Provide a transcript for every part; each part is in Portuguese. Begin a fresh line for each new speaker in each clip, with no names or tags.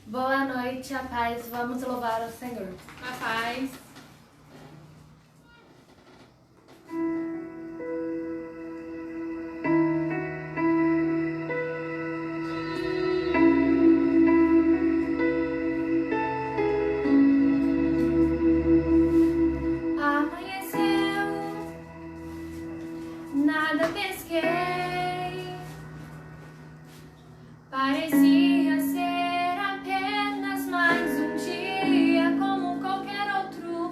Boa noite, a paz. Vamos louvar o Senhor.
A paz.
Amanheceu, nada pesquei. Parecia ser apenas mais um dia como qualquer outro.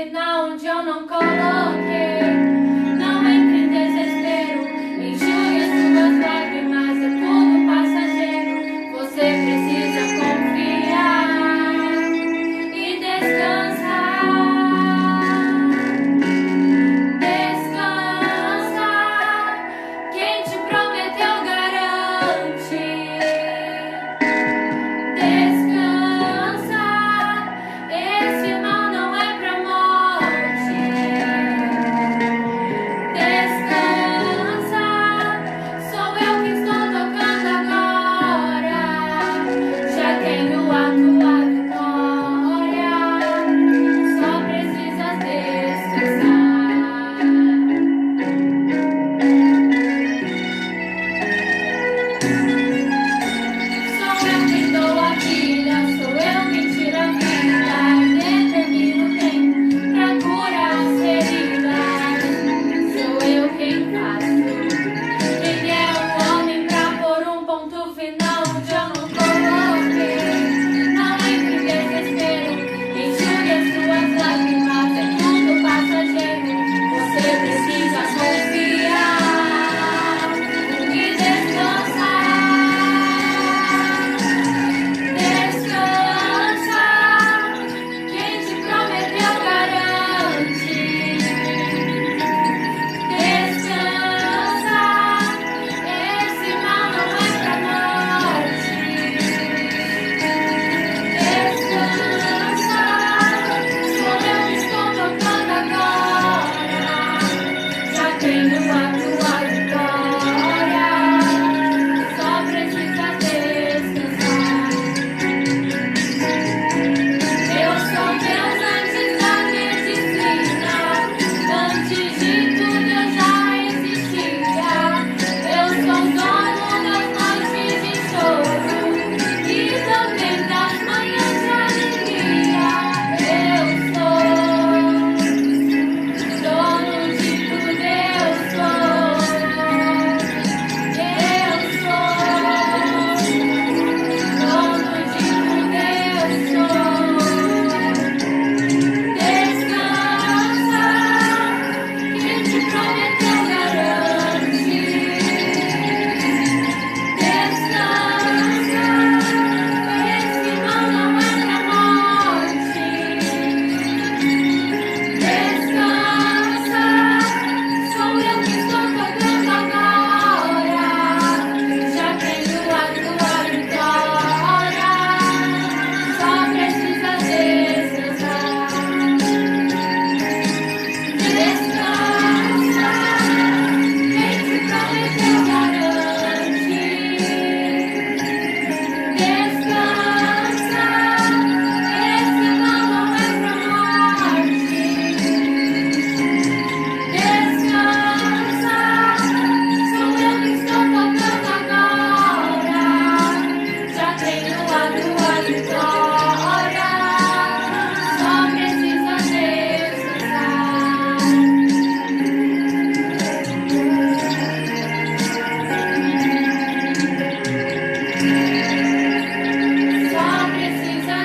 final onde eu não coloquei. Não entre em desespero, enxugue as suas lágrimas, é tudo passageiro. Você precisa confiar e descansar. Descansar, quem te prometeu garante. Descansar, esse mal não é pra morte. Descansar, sou eu que estou tocando agora. Já tenho a tua vitória, só precisas descansar. Sou eu quem dou a vida, sou eu quem tira a vida, determino o tempo pra curar as feridas. Sou eu quem faço. Quem é o homem pra pôr um ponto final onde eu não coloquei? Não entre em desespero, enxugue as suas lágrimas, é tudo passageiro. Você precisa confiar e descansar. Descansar, quem te prometeu garante. Descansar, esse mal não é pra morte. Descansar, sou eu que estou tocando agora. Já tenho a tua vitória, só precisa descansar. Eu sou Deus antes da medicina, antes de tudo eu já existia. Eu sou dono das noites de choro e também das manhãs de alegria. Eu sou dono de tudo, eu sou. Eu sou dono de tudo, eu sou. Descansar, quem te prometeu garante. Descansar, esse mal não é pra morte. Descansar, sou eu que estou tocando agora. Já tenho a tua vitória, só precisa descansar. Descansar, quem te prometeu garante. Descansar, esse mal não é pra morte. Descansar, sou eu que estou tocando agora. Já tenho a tua vitória, só precisa descansar. Só precisa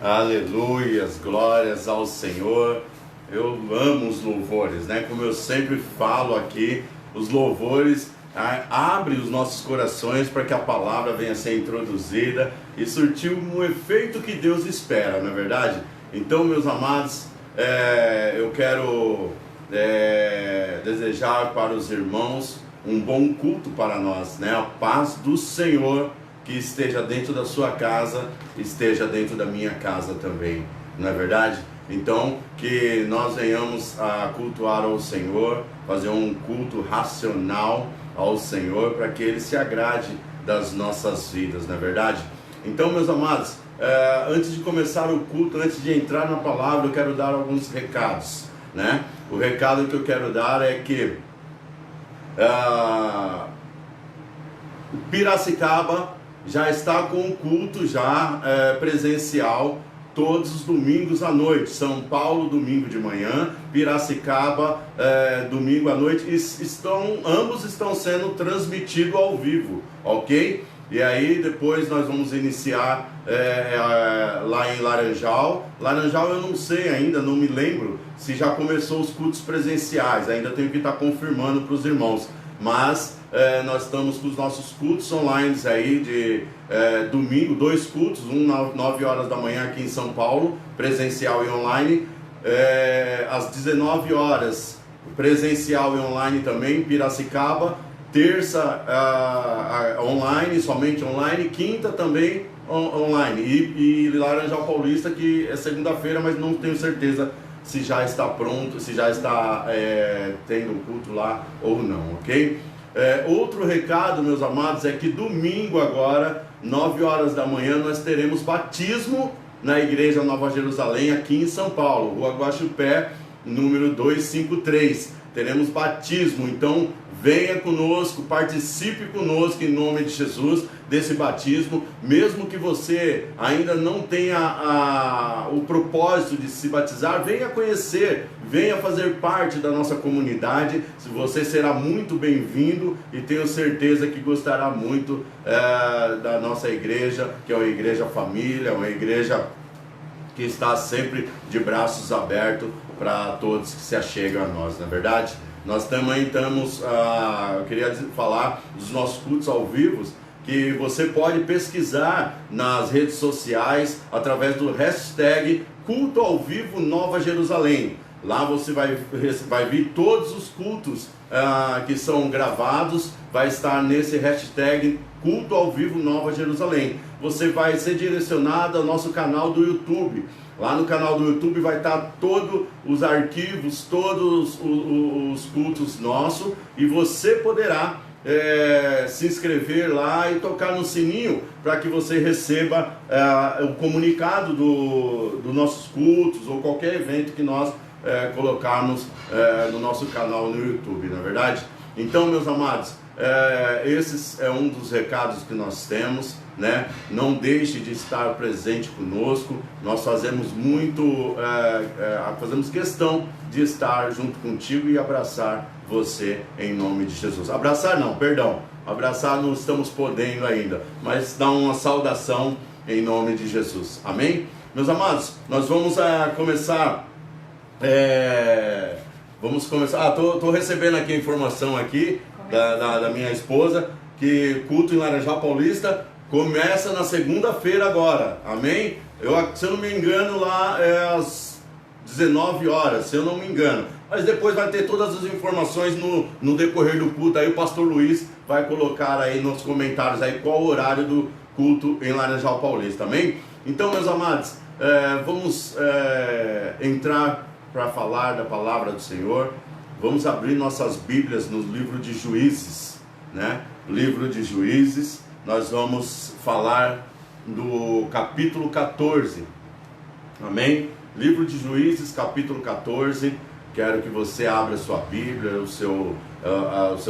Aleluias, glórias ao Senhor. Eu amo os louvores, né? Como eu sempre falo aqui, os louvores abrem os nossos corações para que a palavra venha a ser introduzida e surtir um efeito que Deus espera, não é verdade? Então, meus amados, eu quero desejar para os irmãos um bom culto para nós, né? A paz do Senhor que esteja dentro da sua casa, esteja dentro da minha casa também, não é verdade? Então, que nós venhamos a cultuar ao Senhor, fazer um culto racional ao Senhor, para que Ele se agrade das nossas vidas, não é verdade? Então, meus amados, antes de começar o culto, antes de entrar na palavra, eu quero dar alguns recados, né? O recado que eu quero dar é que Piracicaba já está com o culto já presencial todos os domingos à noite. São Paulo, domingo de manhã, Piracicaba, domingo à noite. Ambos estão sendo transmitidos ao vivo, ok? E aí depois nós vamos iniciar lá em Laranjal. Laranjal eu não sei ainda, não me lembro se já começou os cultos presenciais. Ainda tenho que estar confirmando para os irmãos. Mas nós estamos com os nossos cultos online aí de domingo, 2 cultos, um 9 horas da manhã aqui em São Paulo, presencial e online, às 19 horas, presencial e online também, Piracicaba, terça online, somente online, quinta também online, e Laranjal Paulista, que é segunda-feira, mas não tenho certeza se já está pronto, se já está tendo culto lá ou não, ok? Outro recado, meus amados, é que domingo agora, 9 horas da manhã, nós teremos batismo na Igreja Nova Jerusalém, aqui em São Paulo, Rua Guaxupé, número 253. Teremos batismo, então venha conosco, participe conosco em nome de Jesus desse batismo, mesmo que você ainda não tenha o propósito de se batizar, venha conhecer, venha fazer parte da nossa comunidade. Você será muito bem-vindo e tenho certeza que gostará muito da nossa igreja, que é uma igreja família, uma igreja que está sempre de braços abertos para todos que se achegam a nós, não é verdade? Nós também estamos, eu queria falar dos nossos cultos ao vivo, que você pode pesquisar nas redes sociais através do hashtag Culto ao Vivo Nova Jerusalém. Lá você vai ver todos os cultos que são gravados, vai estar nesse hashtag Culto ao Vivo Nova Jerusalém. Você vai ser direcionado ao nosso canal do YouTube. Lá no canal do YouTube vai estar todos os arquivos, todos os cultos nossos, e você poderá se inscrever lá e tocar no sininho para que você receba o comunicado dos nossos cultos ou qualquer evento que nós colocarmos no nosso canal no YouTube, não é verdade? Então, meus amados, esse é um dos recados que nós temos, né? Não deixe de estar presente conosco. Nós fazemos fazemos questão de estar junto contigo e abraçar você em nome de Jesus. Abraçar não, perdão, abraçar não estamos podendo ainda, mas dar uma saudação em nome de Jesus, amém? Meus amados, nós vamos começar, estou recebendo aqui a informação aqui da minha esposa, que culto em Laranjal Paulista começa na segunda-feira agora, amém? Se eu não me engano, lá às 19 horas, se eu não me engano. Mas depois vai ter todas as informações no decorrer do culto. Aí o pastor Luiz vai colocar aí nos comentários aí qual o horário do culto em Laranjal Paulista, amém? Então, meus amados, vamos entrar para falar da palavra do Senhor. Vamos abrir nossas Bíblias no livro de Juízes, né? Livro de Juízes. Nós vamos falar do capítulo 14, amém? Livro de Juízes, capítulo 14. Quero que você abra a sua Bíblia, o seu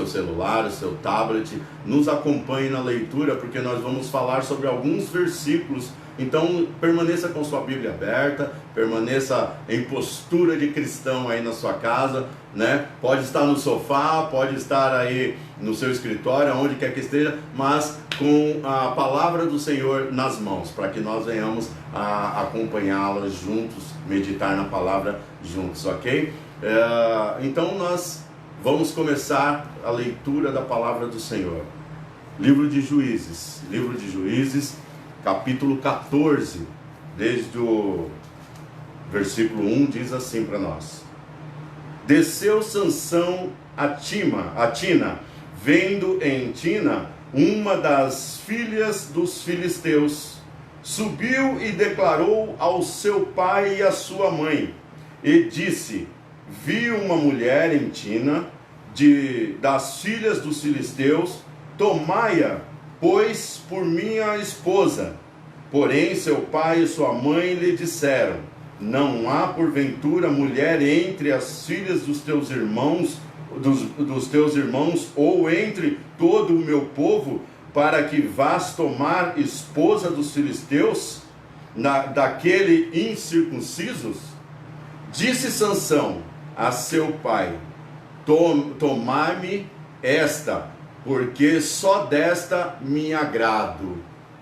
celular, o seu tablet, nos acompanhe na leitura, porque nós vamos falar sobre alguns versículos. Então permaneça com sua Bíblia aberta, permaneça em postura de cristão aí na sua casa, né? Pode estar no sofá, pode estar aí no seu escritório, onde quer que esteja, mas com a palavra do Senhor nas mãos, para que nós venhamos a acompanhá-la juntos, meditar na palavra juntos, ok? Então nós vamos começar a leitura da palavra do Senhor. Livro de Juízes, capítulo 14, desde o versículo 1, diz assim para nós: Desceu Sansão a Tina, vendo em Tina uma das filhas dos filisteus, subiu e declarou ao seu pai e à sua mãe, e disse: Vi uma mulher em Tina, das filhas dos filisteus, tomai-a, pois, por minha esposa. Porém seu pai e sua mãe lhe disseram: Não há porventura mulher entre as filhas dos teus irmãos, ou entre todo o meu povo, para que vás tomar esposa dos filisteus, daquele incircuncisos? Disse Sansão a seu pai: tomai-me esta, porque só desta me agrado.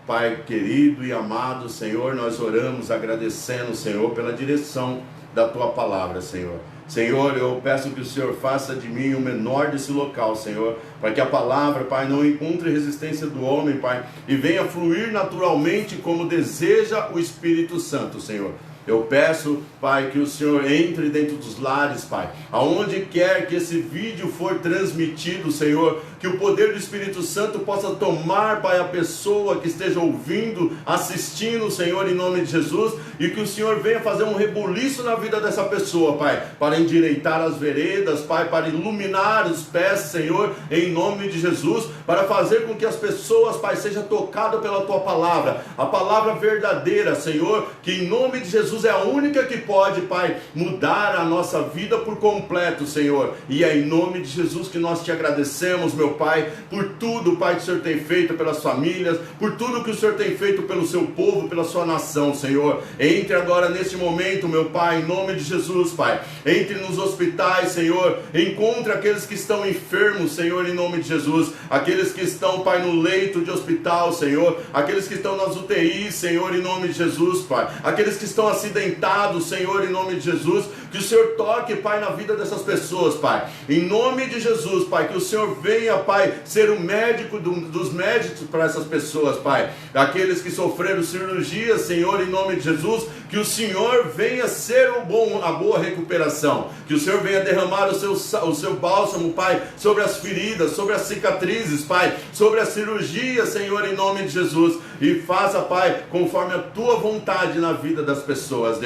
Pai querido e amado, Senhor, nós oramos agradecendo, Senhor, pela direção da Tua palavra, Senhor. Senhor, eu peço que o Senhor faça de mim o menor desse local, Senhor, para que a palavra, Pai, não encontre resistência do homem, Pai, e venha fluir naturalmente como deseja o Espírito Santo, Senhor. Eu peço, Pai, que o Senhor entre dentro dos lares, Pai, aonde quer que esse vídeo for transmitido, Senhor, que o poder do Espírito Santo possa tomar, Pai, a pessoa que esteja ouvindo, assistindo, Senhor, em nome de Jesus, e que o Senhor venha fazer um rebuliço na vida dessa pessoa, Pai, para endireitar as veredas, Pai, para iluminar os pés, Senhor, em nome de Jesus, para fazer com que as pessoas, Pai, sejam tocadas pela Tua palavra, a palavra verdadeira, Senhor, que em nome de Jesus é a única que pode, Pai, mudar a nossa vida por completo, Senhor. E é em nome de Jesus que nós te agradecemos, meu Pai, por tudo, Pai, que o Senhor tem feito pelas famílias, por tudo que o Senhor tem feito pelo seu povo, pela sua nação, Senhor. Entre agora neste momento, meu Pai, em nome de Jesus, Pai. Entre nos hospitais, Senhor. Encontre aqueles que estão enfermos, Senhor, em nome de Jesus. Aqueles que estão, Pai, no leito de hospital, Senhor. Aqueles que estão nas UTIs, Senhor, em nome de Jesus, Pai. Aqueles que estão acidentados, Senhor, em nome de Jesus, que o Senhor toque, Pai, na vida dessas pessoas, Pai, em nome de Jesus, Pai, que o Senhor venha, Pai, ser o médico dos médicos para essas pessoas, Pai, aqueles que sofreram cirurgia, Senhor, em nome de Jesus, que o Senhor venha ser a boa recuperação, que o Senhor venha derramar o seu bálsamo, Pai, sobre as feridas, sobre as cicatrizes, Pai, sobre a cirurgia, Senhor, em nome de Jesus, e faça, Pai, conforme a Tua vontade na vida das pessoas,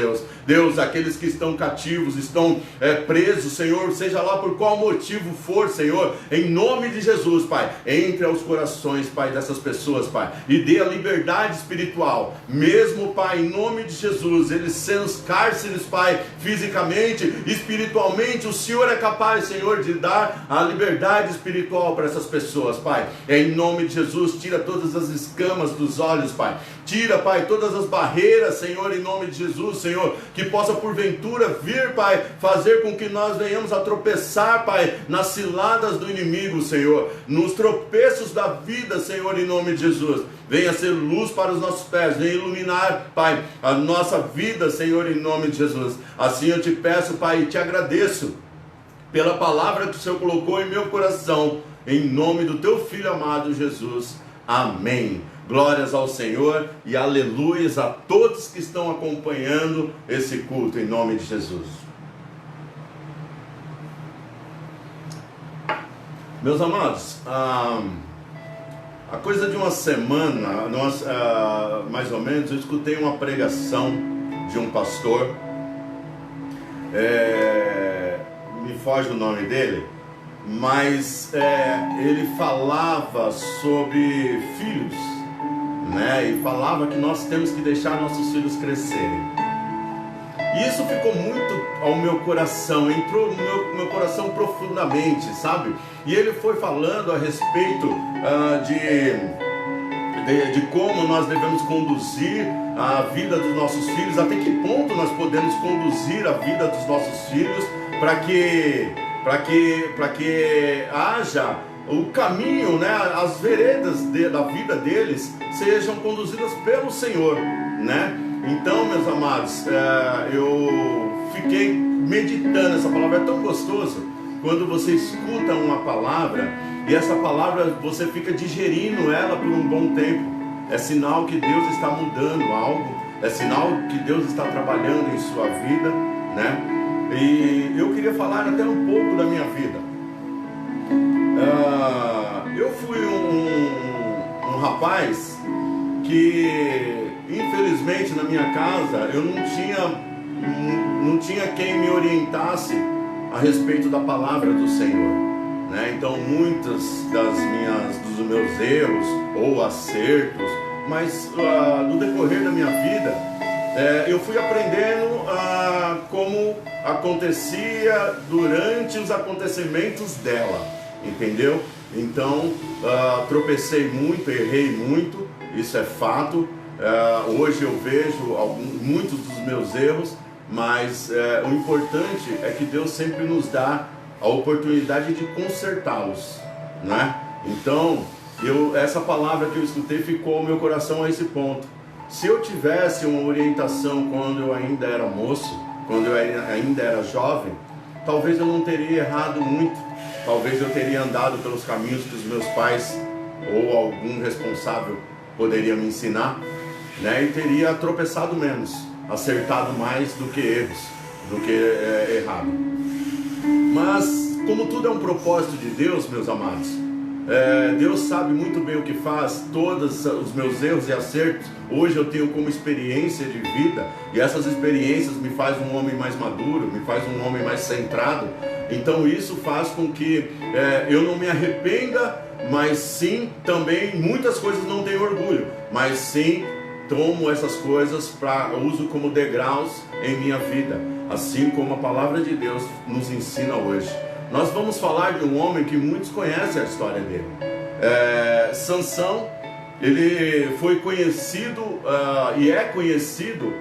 Deus, aqueles que estão cativos, estão presos, Senhor, seja lá por qual motivo for, Senhor, em nome de Jesus, Pai, entre aos corações, Pai, dessas pessoas, Pai, e dê a liberdade espiritual, mesmo, Pai, em nome de Jesus, eles sendo os cárceres, Pai, fisicamente, espiritualmente, o Senhor é capaz, Senhor, de dar a liberdade espiritual para essas pessoas, Pai, em nome de Jesus, tira todas as escamas dos olhos, Pai, tira, Pai, todas as barreiras, Senhor, em nome de Jesus, Senhor, que possa porventura vir, Pai, fazer com que nós venhamos a tropeçar, Pai, nas ciladas do inimigo, Senhor, nos tropeços da vida, Senhor, em nome de Jesus. Venha ser luz para os nossos pés, venha iluminar, Pai, a nossa vida, Senhor, em nome de Jesus. Assim eu te peço, Pai, e te agradeço pela palavra que o Senhor colocou em meu coração, em nome do Teu Filho amado Jesus. Amém. Glórias ao Senhor e aleluias a todos que estão acompanhando esse culto, em nome de Jesus. Meus amados, a coisa de uma semana, mais ou menos, eu escutei uma pregação de um pastor, me foge o nome dele, mas ele falava sobre filhos, né? E falava que nós temos que deixar nossos filhos crescerem. E isso ficou muito ao meu coração, entrou no meu coração profundamente, sabe? E ele foi falando a respeito de como nós devemos conduzir a vida dos nossos filhos, até que ponto nós podemos conduzir a vida dos nossos filhos para que haja o caminho, né, as veredas da vida deles sejam conduzidas pelo Senhor, né? Então, meus amados, eu fiquei meditando, essa palavra é tão gostosa, quando você escuta uma palavra, e essa palavra você fica digerindo ela por um bom tempo, é sinal que Deus está mudando algo, é sinal que Deus está trabalhando em sua vida, né? E eu queria falar até um pouco da minha vida. Eu fui um rapaz que, infelizmente, na minha casa eu não tinha quem me orientasse a respeito da palavra do Senhor, né? Então muitos dos meus erros ou acertos, mas no decorrer da minha vida eu fui aprendendo como acontecia durante os acontecimentos dela, entendeu? Então, tropecei muito, errei muito, isso é fato. Hoje eu vejo muitos dos meus erros, mas o importante é que Deus sempre nos dá a oportunidade de consertá-los, né? Então, essa palavra que eu escutei ficou ao meu coração a esse ponto. Se eu tivesse uma orientação quando eu ainda era moço, quando eu ainda era jovem, talvez eu não teria errado muito, talvez eu teria andado pelos caminhos que os meus pais ou algum responsável poderia me ensinar, né? E teria tropeçado menos, acertado mais do que erros, do que errado. Mas, como tudo é um propósito de Deus, meus amados, Deus sabe muito bem o que faz. Todos os meus erros e acertos, hoje eu tenho como experiência de vida, e essas experiências me faz um homem mais maduro, me faz um homem mais centrado. Então isso faz com que eu não me arrependa, mas sim, também, muitas coisas não tenho orgulho, mas sim, tomo essas coisas para uso como degraus em minha vida, assim como a palavra de Deus nos ensina hoje. Nós vamos falar de um homem que muitos conhecem a história dele. Sansão, ele foi conhecido e é conhecido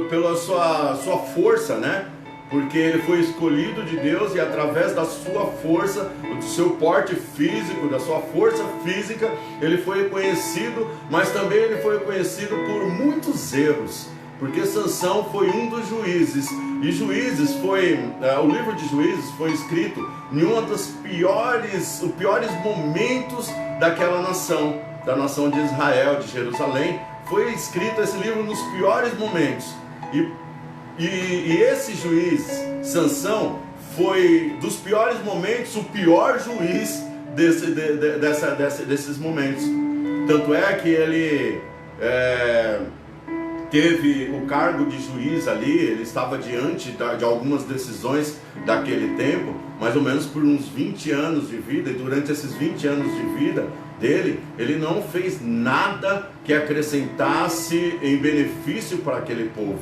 pela sua força, né? Porque ele foi escolhido de Deus e através da sua força, do seu porte físico, da sua força física, ele foi conhecido, mas também ele foi conhecido por muitos erros. Porque Sansão foi um dos juízes, e Juízes o livro de Juízes foi escrito em um dos piores momentos daquela nação, da nação de Israel, de Jerusalém. Foi escrito esse livro nos piores momentos, e esse juiz, Sansão, foi dos piores momentos o pior juiz desses momentos. Tanto é que ele teve o cargo de juiz ali, ele estava diante de algumas decisões daquele tempo, mais ou menos por uns 20 anos de vida, e durante esses 20 anos de vida dele, ele não fez nada que acrescentasse em benefício para aquele povo,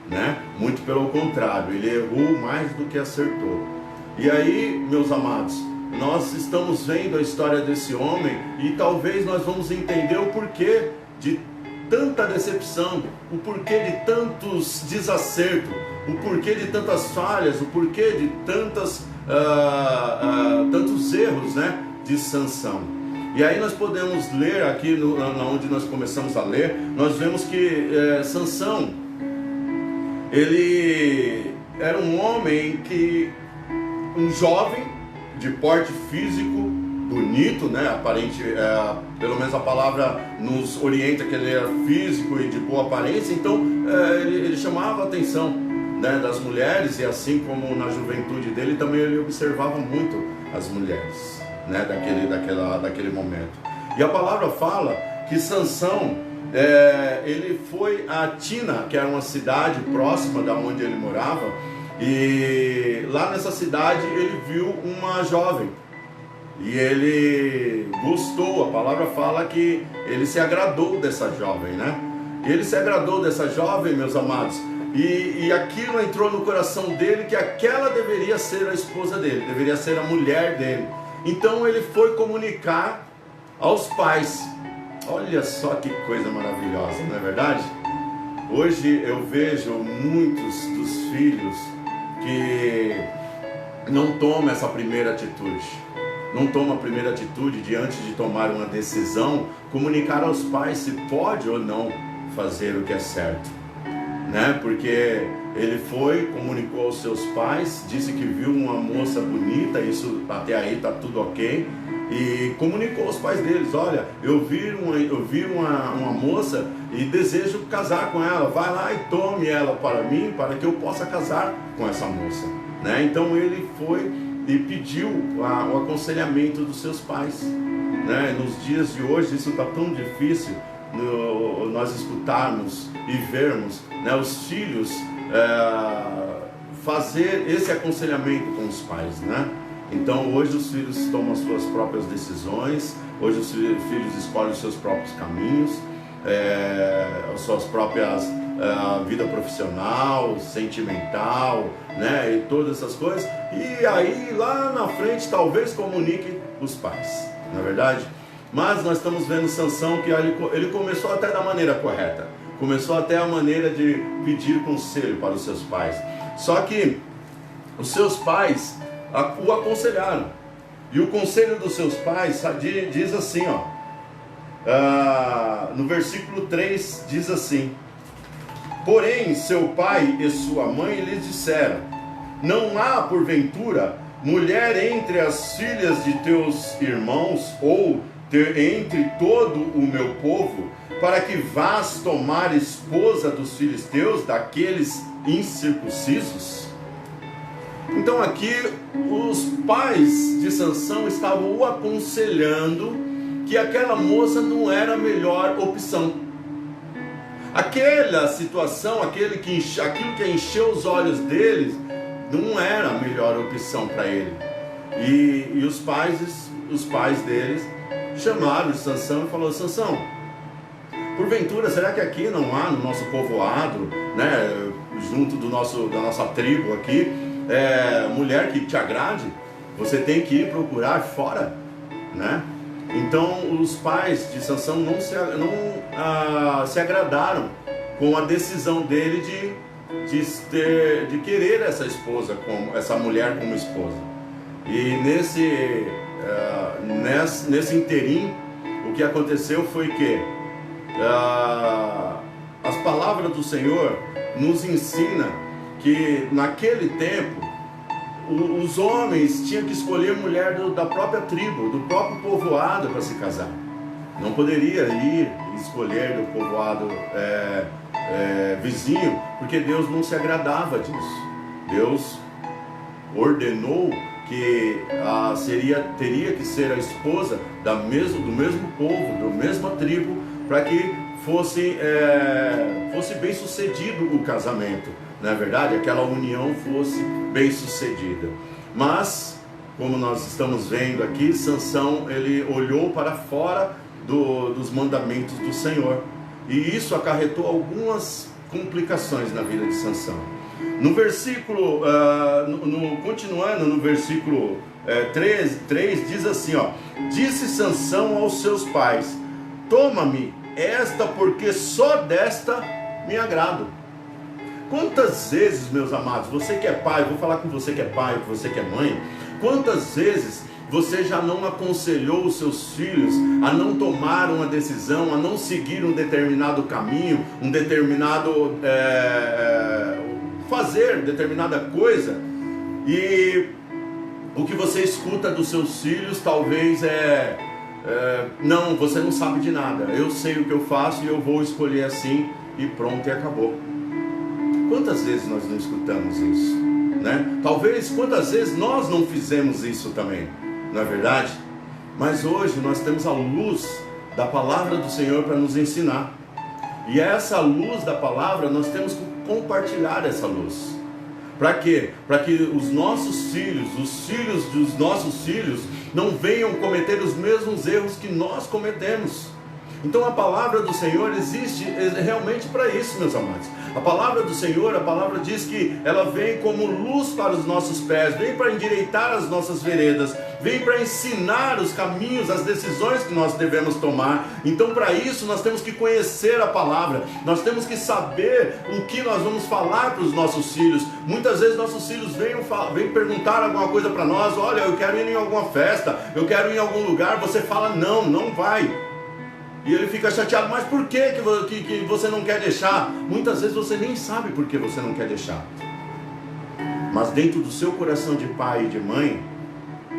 né? Muito pelo contrário, ele errou mais do que acertou. E aí, meus amados, nós estamos vendo a história desse homem, e talvez nós vamos entender o porquê de tanta decepção, o porquê de tantos desacertos, o porquê de tantas falhas, o porquê de tantos erros, né, de Sansão. E aí nós podemos ler aqui, onde nós começamos a ler, nós vemos que Sansão, ele era um homem um jovem de porte físico, bonito, né? Aparente, pelo menos a palavra nos orienta que ele era físico e de boa aparência. Então ele chamava a atenção, né, das mulheres, e assim como na juventude dele também ele observava muito as mulheres, né, daquele momento. E a palavra fala que Sansão, ele foi a Tina, que era uma cidade próxima da onde ele morava, e lá nessa cidade ele viu uma jovem. E ele gostou, a palavra fala que ele se agradou dessa jovem, né? E ele se agradou dessa jovem, meus amados, e aquilo entrou no coração dele, que aquela deveria ser a esposa dele, deveria ser a mulher dele. Então ele foi comunicar aos pais. Olha só que coisa maravilhosa, não é verdade? Hoje eu vejo muitos dos filhos que não tomam essa primeira atitude. Não toma a primeira atitude diante de tomar uma decisão, comunicar aos pais se pode ou não fazer o que é certo, né? Porque ele comunicou aos seus pais, disse que viu uma moça bonita, isso até aí está tudo ok, e comunicou aos pais deles: olha, eu vi uma moça e desejo casar com ela, vai lá e tome ela para mim, para que eu possa casar com essa moça, né? Então ele foi e pediu o aconselhamento dos seus pais, né? Nos dias de hoje isso está tão difícil, nós escutarmos e vermos, né, os filhos fazer esse aconselhamento com os pais, né? Então hoje os filhos tomam as suas próprias decisões, hoje os filhos escolhem os seus próprios caminhos, as suas próprias vida profissional, sentimental, né, e todas essas coisas, e aí lá na frente talvez comunique os pais, não é verdade? Mas nós estamos vendo Sansão que ele começou até da maneira correta, começou até a maneira de pedir conselho para os seus pais, só que os seus pais o aconselharam, e o conselho dos seus pais diz assim, no versículo 3 diz assim: porém seu pai e sua mãe lhes disseram: não há porventura mulher entre as filhas de teus irmãos, ou entre todo o meu povo, para que vás tomar esposa dos filisteus, daqueles incircuncisos? Então aqui os pais de Sansão estavam o aconselhando que aquela moça não era a melhor opção. Aquela situação, aquilo que encheu os olhos deles, não era a melhor opção para ele. E os pais deles chamaram Sansão e falaram: Sansão, porventura, será que aqui não há no nosso povoado, né, junto da nossa tribo aqui, mulher que te agrade? Você tem que ir procurar fora, né? Então os pais de Sansão não se agradaram com a decisão dele de querer essa mulher como esposa. E nesse interim, o que aconteceu foi que as palavras do Senhor nos ensinam que naquele tempo os homens tinham que escolher mulher da própria tribo, do próprio povoado para se casar. Não poderia ir escolher do povoado vizinho, porque Deus não se agradava disso. Deus ordenou que teria que ser a esposa do mesmo povo, da mesma tribo, para que fosse bem sucedido o casamento. Na verdade, aquela união fosse bem sucedida. Mas, como nós estamos vendo aqui, Sansão, ele olhou para fora dos mandamentos do Senhor, e isso acarretou algumas complicações na vida de Sansão. No versículo, continuando no versículo 3 diz assim, disse Sansão aos seus pais: toma-me esta, porque só desta me agrado. Quantas vezes, meus amados, você que é pai, vou falar com você que é pai, com você que é mãe, quantas vezes você já não aconselhou os seus filhos a não tomar uma decisão, a não seguir um determinado caminho, fazer determinada coisa, e o que você escuta dos seus filhos talvez não, você não sabe de nada, eu sei o que eu faço e eu vou escolher assim e pronto, e acabou. Quantas vezes nós não escutamos isso, né? Talvez quantas vezes nós não fizemos isso também, não é verdade? Mas hoje nós temos a luz da palavra do Senhor para nos ensinar, e essa luz da palavra nós temos que compartilhar essa luz. Para quê? Para que os nossos filhos, os filhos dos nossos filhos, não venham cometer os mesmos erros que nós cometemos. Então a palavra do Senhor existe realmente para isso, meus amados. A palavra do Senhor, a palavra diz que ela vem como luz para os nossos pés, vem para endireitar as nossas veredas, vem para ensinar os caminhos, as decisões que nós devemos tomar. Então para isso nós temos que conhecer a palavra, nós temos que saber o que nós vamos falar para os nossos filhos. Muitas vezes nossos filhos vêm perguntar alguma coisa para nós: olha, eu quero ir em alguma festa, eu quero ir em algum lugar. Você fala: não vai. E ele fica chateado: mas por que você não quer deixar? Muitas vezes você nem sabe por que você não quer deixar, mas dentro do seu coração de pai e de mãe,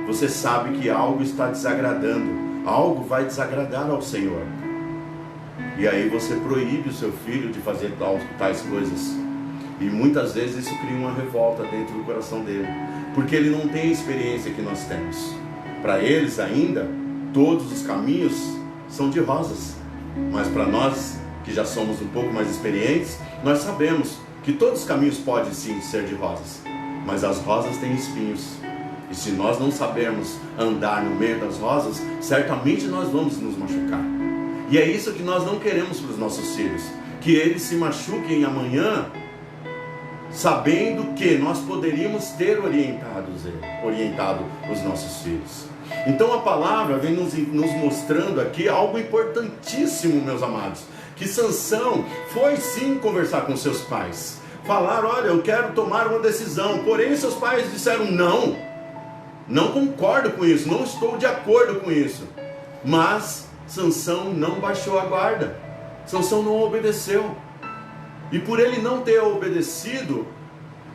você sabe que algo está desagradando, algo vai desagradar ao Senhor, e aí você proíbe o seu filho de fazer tais coisas, e muitas vezes isso cria uma revolta dentro do coração dele, porque ele não tem a experiência que nós temos. Para eles ainda, todos os caminhos são de rosas, mas para nós que já somos um pouco mais experientes, nós sabemos que todos os caminhos podem sim ser de rosas, mas as rosas têm espinhos, e se nós não sabermos andar no meio das rosas, certamente nós vamos nos machucar. E é isso que nós não queremos para os nossos filhos. que eles se machuquem amanhã, sabendo que nós poderíamos ter orientado os nossos filhos. Então a palavra vem nos mostrando aqui algo importantíssimo, meus amados, que Sansão foi sim conversar com seus pais, falar: olha, eu quero tomar uma decisão, porém seus pais disseram: não concordo com isso, não estou de acordo com isso. Mas Sansão não baixou a guarda, Sansão não obedeceu, e por ele não ter obedecido,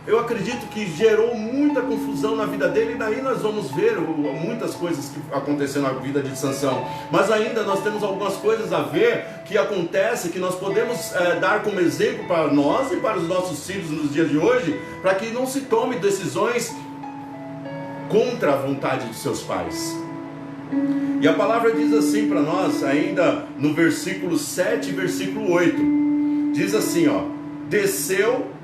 eu acredito que gerou muita confusão na vida dele. E daí nós vamos ver muitas coisas que aconteceram na vida de Sansão. Mas ainda nós temos algumas coisas a ver que acontece, que nós podemos dar como exemplo para nós e para os nossos filhos nos dias de hoje, para que não se tome decisões contra a vontade de seus pais. E a palavra diz assim para nós, ainda no versículo 7 e versículo 8, diz assim, ó: desceu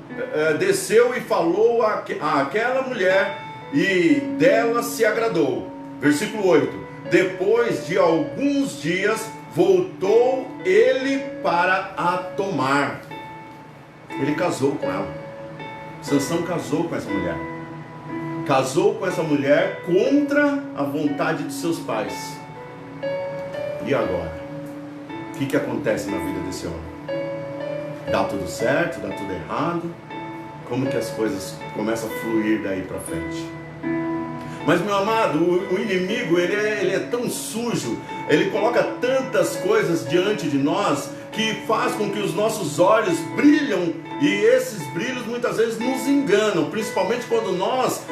e falou àquela mulher, e dela se agradou. Versículo 8: depois de alguns dias voltou ele para a tomar. Ele casou com ela. Sansão casou com essa mulher. Casou com essa mulher contra a vontade de seus pais. E agora? O que acontece na vida desse homem? Dá tudo certo? Dá tudo errado? Como que as coisas começam a fluir daí para frente? Mas, meu amado, o inimigo, ele é tão sujo, ele coloca tantas coisas diante de nós, que faz com que os nossos olhos brilham, e esses brilhos muitas vezes nos enganam, principalmente quando nós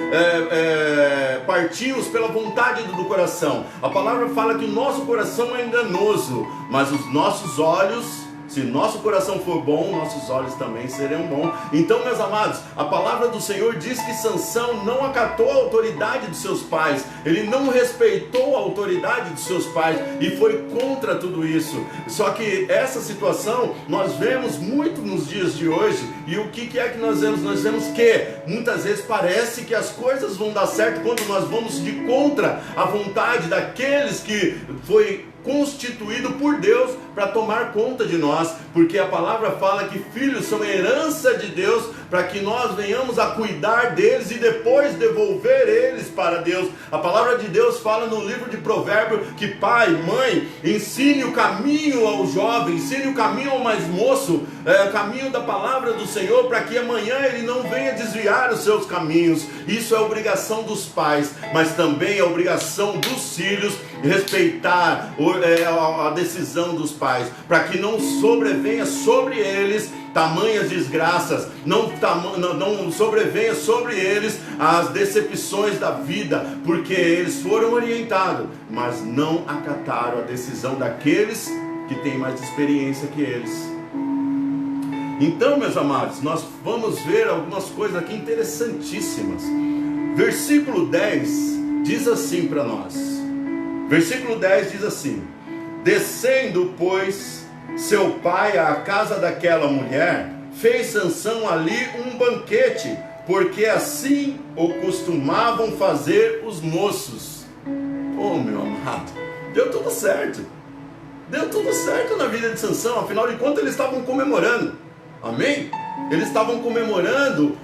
partimos pela vontade do coração. A palavra fala que o nosso coração é enganoso, mas os nossos olhos, se nosso coração for bom, nossos olhos também serão bons. Então, meus amados, a palavra do Senhor diz que Sansão não acatou a autoridade de seus pais, ele não respeitou a autoridade de seus pais e foi contra tudo isso. Só que essa situação nós vemos muito nos dias de hoje. E o que é que nós vemos? Nós vemos que muitas vezes parece que as coisas vão dar certo quando nós vamos de contra a vontade daqueles que foi constituído por Deus para tomar conta de nós, porque a palavra fala que filhos são herança de Deus, para que nós venhamos a cuidar deles e depois devolver eles para Deus. A palavra de Deus fala no livro de Provérbios que pai, mãe, ensine o caminho ao jovem, ensine o caminho ao mais moço, o caminho da palavra do Senhor, para que amanhã ele não venha desviar os seus caminhos. Isso é obrigação dos pais, mas também é obrigação dos filhos respeitar a decisão dos pais, para que não sobrevenha sobre eles tamanhas desgraças, não sobrevenha sobre eles as decepções da vida, porque eles foram orientados, mas não acataram a decisão daqueles que têm mais experiência que eles. Então, meus amados, nós vamos ver algumas coisas aqui interessantíssimas. Versículo 10 diz assim para nós. Versículo 10 diz assim: descendo, pois, seu pai à casa daquela mulher, fez Sansão ali um banquete, porque assim o costumavam fazer os moços. Oh, meu amado, deu tudo certo. Deu tudo certo na vida de Sansão, afinal de contas eles estavam comemorando. Amém? Eles estavam comemorando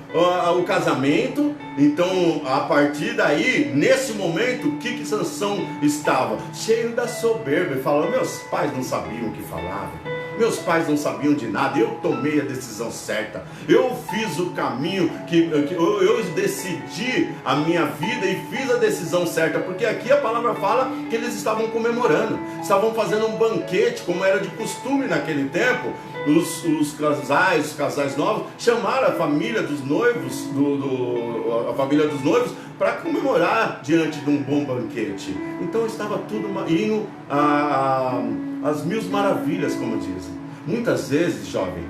o casamento. Então, a partir daí, nesse momento, o que Sansão estava? Cheio da soberba. Ele falou: meus pais não sabiam o que falavam, meus pais não sabiam de nada, eu tomei a decisão certa, eu fiz o caminho, eu decidi a minha vida e fiz a decisão certa. Porque aqui a palavra fala que eles estavam comemorando, estavam fazendo um banquete, como era de costume naquele tempo. Os casais novos chamaram a família dos noivos, a família dos noivos, para comemorar diante de um bom banquete. Então estava tudo indo às mil maravilhas, como dizem. Muitas vezes, jovem,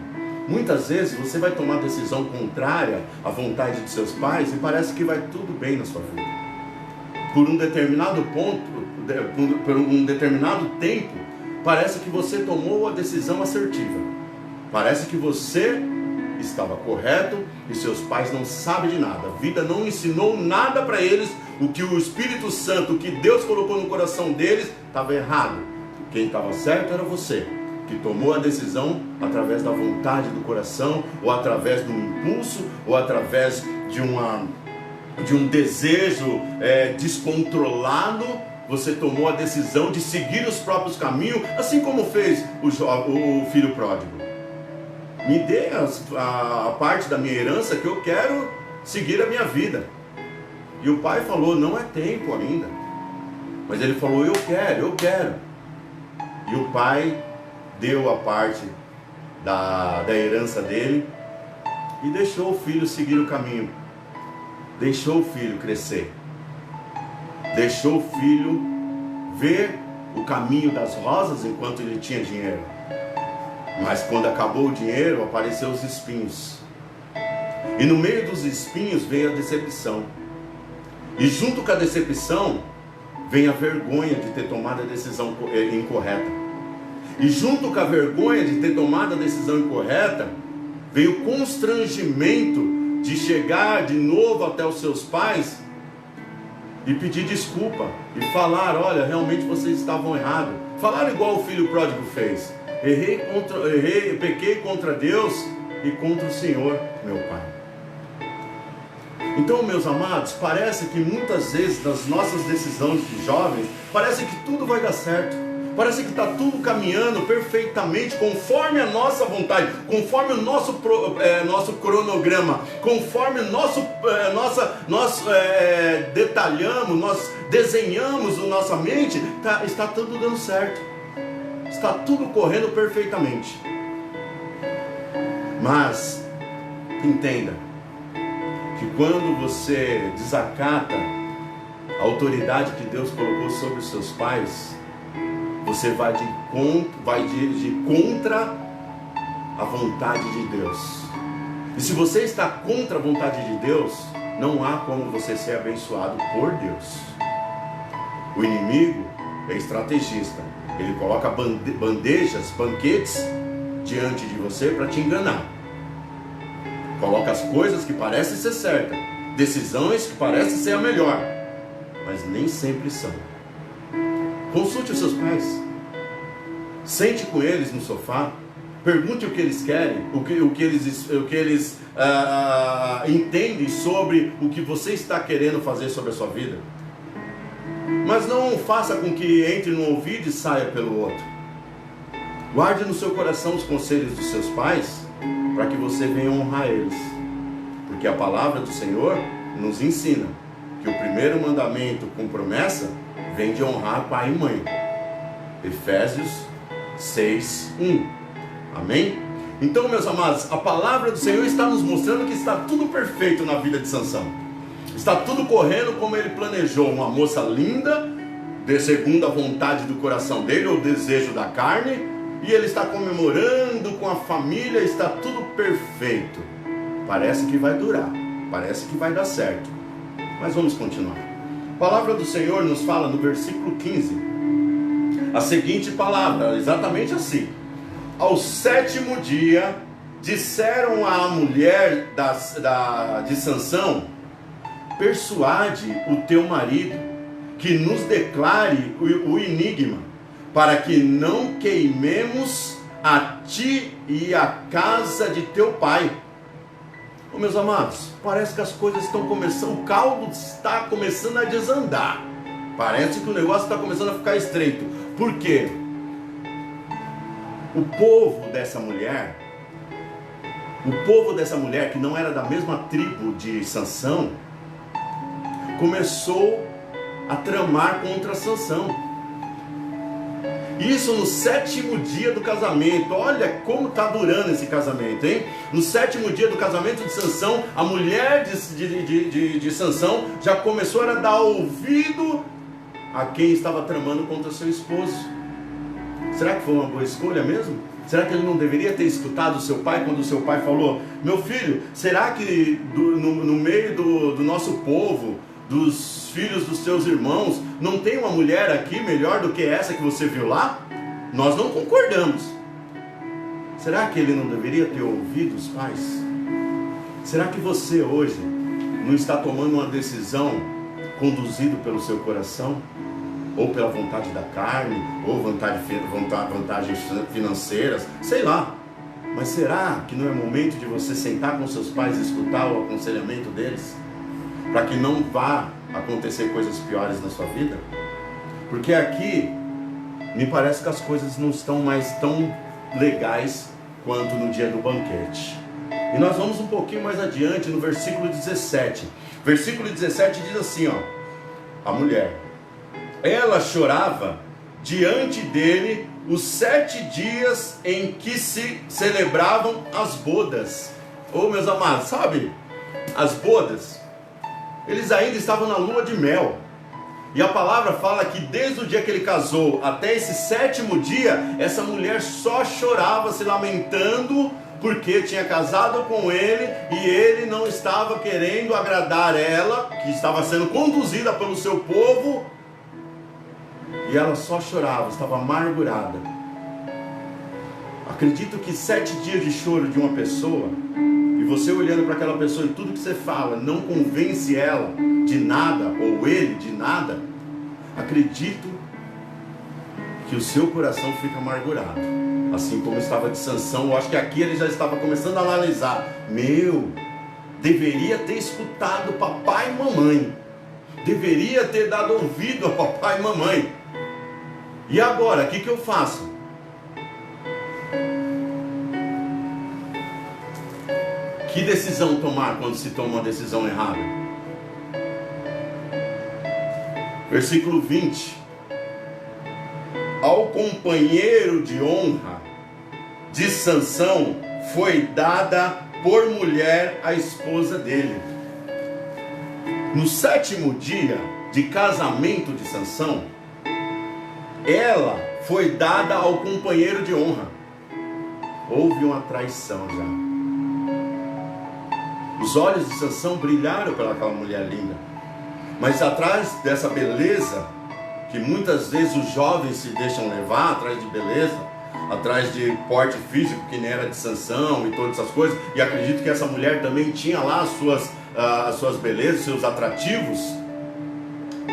muitas vezes você vai tomar decisão contrária à vontade de seus pais e parece que vai tudo bem na sua vida. Por um determinado ponto, por um determinado tempo, parece que você tomou a decisão assertiva. Parece que você estava correto e seus pais não sabem de nada. A vida não ensinou nada para eles. O que o Espírito Santo, o que Deus colocou no coração deles, estava errado. Quem estava certo era você. que tomou a decisão através da vontade do coração, ou através de um impulso, ou através de um desejo descontrolado. Você tomou a decisão de seguir os próprios caminhos, assim como fez o filho pródigo. Me dê a parte da minha herança que eu quero seguir a minha vida. E o pai falou, não é tempo ainda. Mas ele falou, eu quero. E o pai deu a parte da herança dele e deixou o filho seguir o caminho. Deixou o filho crescer. Deixou o filho ver o caminho das rosas enquanto ele tinha dinheiro. Mas quando acabou o dinheiro, apareceram os espinhos. E no meio dos espinhos veio a decepção. E junto com a decepção, vem a vergonha de ter tomado a decisão incorreta. E junto com a vergonha de ter tomado a decisão incorreta, veio o constrangimento de chegar de novo até os seus pais e pedir desculpa. E falar, olha, realmente vocês estavam errados. Falar igual o filho pródigo fez. Pequei contra Deus e contra o Senhor, meu Pai. Então, meus amados, parece que muitas vezes nas nossas decisões de jovens, parece que tudo vai dar certo. Parece que está tudo caminhando perfeitamente, conforme a nossa vontade, conforme o nosso cronograma, conforme nós detalhamos, nós desenhamos na nossa mente, está tudo dando certo. Está tudo correndo perfeitamente. Mas, entenda, que quando você desacata a autoridade que Deus colocou sobre os seus pais, você vai de contra a vontade de Deus. E se você está contra a vontade de Deus, não há como você ser abençoado por Deus. O inimigo é estrategista. Ele coloca bandejas, banquetes diante de você para te enganar. Coloca as coisas que parecem ser certas, decisões que parecem ser a melhor, mas nem sempre são. Consulte os seus pais. Sente com eles no sofá. Pergunte o que eles querem, o que eles entendem sobre o que você está querendo fazer sobre a sua vida. Mas não faça com que entre no ouvido e saia pelo outro. Guarde no seu coração os conselhos dos seus pais, para que você venha honrar eles. Porque a palavra do Senhor nos ensina que o primeiro mandamento com promessa vem de honrar pai e mãe. Efésios 6:1. Amém? Então, meus amados, a palavra do Senhor está nos mostrando que está tudo perfeito na vida de Sansão. Está tudo correndo como ele planejou. Uma moça linda, segundo a vontade do coração dele, ou desejo da carne, e ele está comemorando com a família, está tudo perfeito. Parece que vai durar, parece que vai dar certo. Mas vamos continuar. A palavra do Senhor nos fala no versículo 15 a seguinte palavra, exatamente assim: ao 7º dia, disseram à mulher de Sansão: persuade o teu marido que nos declare o enigma, para que não queimemos a ti e a casa de teu pai. Oh, meus amados, parece que as coisas estão começando, o caldo está começando a desandar. Parece que o negócio está começando a ficar estreito. Por quê? O povo dessa mulher que não era da mesma tribo de Sansão, começou a tramar contra Sansão. Isso no 7º dia do casamento. Olha como está durando esse casamento, hein? No 7º dia do casamento de Sansão, a mulher de Sansão já começou a dar ouvido a quem estava tramando contra seu esposo. Será que foi uma boa escolha mesmo? Será que ele não deveria ter escutado o seu pai quando o seu pai falou: meu filho, será que no meio do nosso povo, dos filhos dos seus irmãos, não tem uma mulher aqui melhor do que essa que você viu lá? Nós não concordamos. Será que ele não deveria ter ouvido os pais? Será que você hoje não está tomando uma decisão conduzido pelo seu coração? ou pela vontade da carne, ou vantagens financeiras, sei lá. Mas será que não é momento de você sentar com seus pais e escutar o aconselhamento deles? Para que não vá acontecer coisas piores na sua vida? Porque aqui, me parece que as coisas não estão mais tão legais quanto no dia do banquete. E nós vamos um pouquinho mais adiante no versículo 17. Versículo 17 diz assim, ó: a mulher, ela chorava diante dele os 7 dias em que se celebravam as bodas. Oh, meus amados, sabe, as bodas, eles ainda estavam na lua de mel. E a palavra fala que desde o dia que ele casou até esse 7º dia, essa mulher só chorava, se lamentando, porque tinha casado com ele e ele não estava querendo agradar ela, que estava sendo conduzida pelo seu povo, e ela só chorava, estava amargurada. Acredito que 7 dias de choro de uma pessoa, e você olhando para aquela pessoa e tudo que você fala não convence ela de nada, ou ele de nada, acredito que o seu coração fica amargurado. Assim como estava de Sansão, eu acho que aqui ele já estava começando a analisar: deveria ter escutado papai e mamãe, deveria ter dado ouvido a papai e mamãe, e agora, o que eu faço? Que decisão tomar quando se toma uma decisão errada? Versículo 20: ao companheiro de honra de Sansão foi dada por mulher a esposa dele. No 7º dia de casamento de Sansão, ela foi dada ao companheiro de honra. Houve uma traição já. Os olhos de Sansão brilharam pelaquela mulher linda, mas atrás dessa beleza, que muitas vezes os jovens se deixam levar atrás de beleza, atrás de porte físico que nem era de Sansão e todas essas coisas, e acredito que essa mulher também tinha lá as suas belezas, seus atrativos,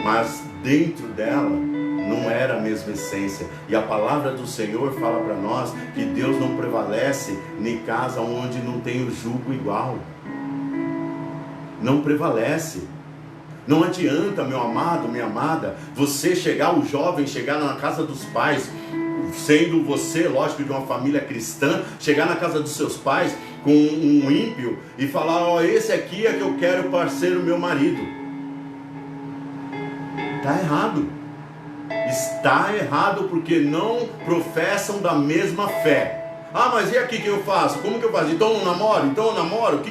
mas dentro dela não era a mesma essência. E a palavra do Senhor fala para nós que Deus não prevalece em casa onde não tem o jugo igual. Não prevalece. Não adianta, meu amado, minha amada, você chegar, o jovem chegar na casa dos pais, sendo você, lógico, de uma família cristã, chegar na casa dos seus pais com um ímpio e falar: ó, esse aqui é que eu quero para ser o meu marido. Está errado. Está errado, porque não professam da mesma fé. Ah, mas e aqui que eu faço? Como que eu faço? Então eu não namoro? Então eu namoro?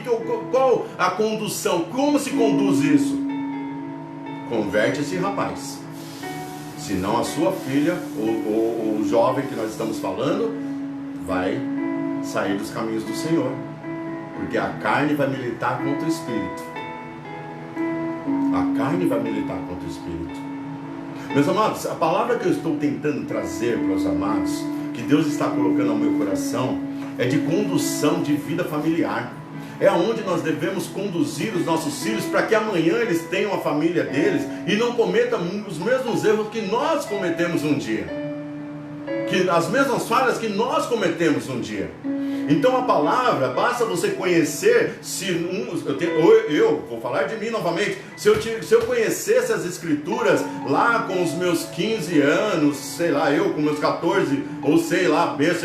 Qual a condução? Como se conduz isso? Converte esse rapaz. Senão a sua filha, ou o jovem que nós estamos falando, vai sair dos caminhos do Senhor. Porque a carne vai militar contra o Espírito. A carne vai militar contra o Espírito. Meus amados, a palavra que eu estou tentando trazer para os amados, que Deus está colocando ao meu coração, é de condução de vida familiar. É onde nós devemos conduzir os nossos filhos para que amanhã eles tenham a família deles e não cometam os mesmos erros que nós cometemos um dia, que as mesmas falhas que nós cometemos um dia. Então a palavra, basta você conhecer, eu vou falar de mim novamente, se eu conhecesse as escrituras lá com os meus 15 anos, sei lá, eu com meus 14, ou sei lá, berço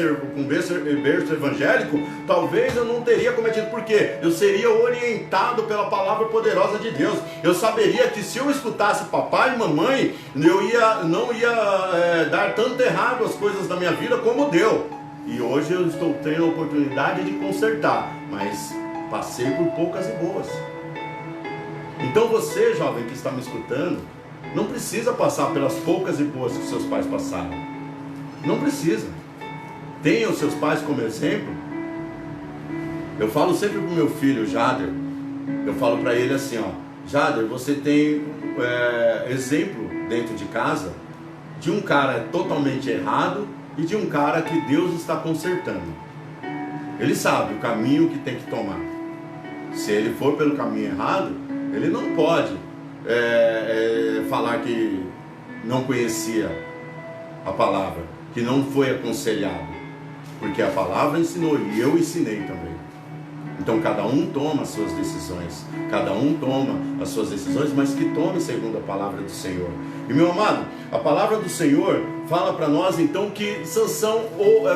evangélico, talvez eu não teria cometido, porque eu seria orientado pela palavra poderosa de Deus. Eu saberia que se eu escutasse papai e mamãe, eu não ia dar tanto errado as coisas da minha vida como deu. E hoje eu estou tendo a oportunidade de consertar, mas passei por poucas e boas. Então você, jovem que está me escutando, não precisa passar pelas poucas e boas que seus pais passaram. Não precisa. Tenha os seus pais como exemplo. Eu falo sempre para o meu filho, Jader, eu falo para ele assim, ó: Jader, você tem exemplo dentro de casa de um cara totalmente errado e de um cara que Deus está consertando. Ele sabe o caminho que tem que tomar. Se ele for pelo caminho errado, ele não pode falar que não conhecia a palavra, que não foi aconselhado, porque a palavra ensinou e eu ensinei também. Então cada um toma as suas decisões, mas que tome segundo a palavra do Senhor. E meu amado, a palavra do Senhor fala para nós então que Sansão